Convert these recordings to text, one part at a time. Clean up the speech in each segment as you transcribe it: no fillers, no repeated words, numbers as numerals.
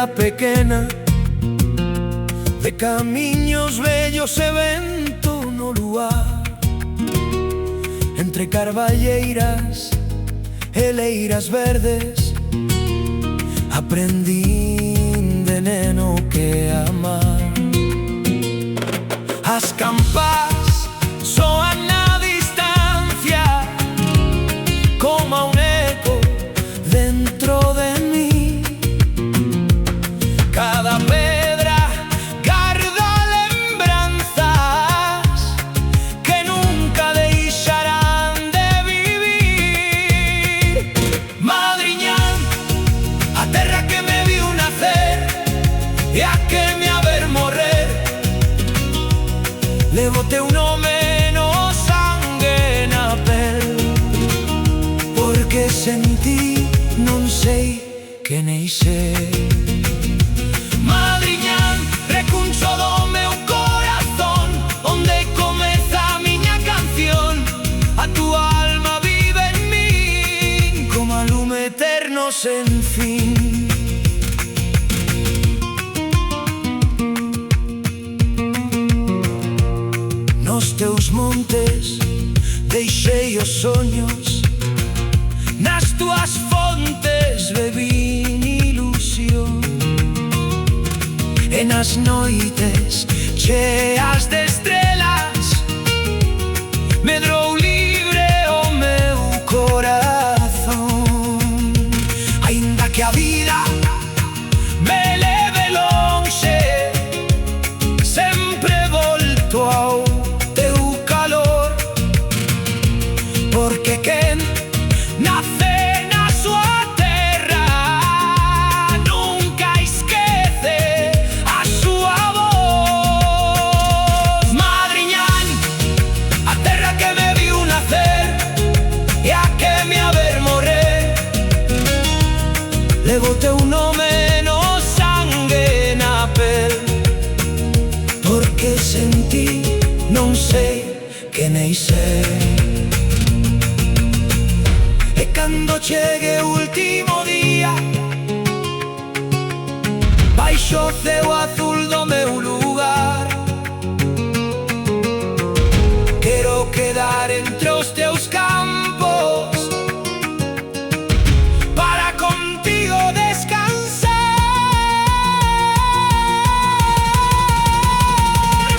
era pequena, de camiños bellos e vento no luar, entre carballeiras e leiras verdes, aprendín de neno que amar. As campás soan na distancia como un eco dentro de mí. Cada pedra garda lembranzas que nunca deixarán de vivir. Madriñán, a terra que me viu nacer e a que me a ver morrer, levo teu nome no sangue na pel, porque sen ti non sei que nei ser. Madriñán, recuncho do meu corazón, onde comeza a miña canción. A túa alma vive en min, como a lume eterno sen fin. Nos teus montes deixei os soños, nas túas fontes bebín ilusión, e nas noites cheas de estrelas medrou libre o meu corazón. Aínda que a vida me leve lonxe, sempre volto ao porque quen nace na súa terra nunca esquece a súa voz. Madriñán, a terra que me viu nacer e a que me a ver morrer, levo teu nome no sangue na pel, porque sen ti non sei que nei ser. Cando chegue o último día, baixo o ceo azul do meu lugar, quero quedar entre os teus campos para contigo descansar.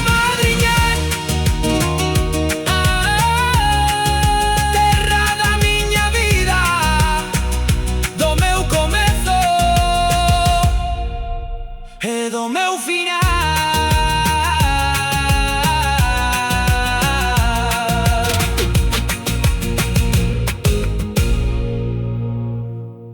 Madriñán, terra da miña vida, do meu comezo e do meu final.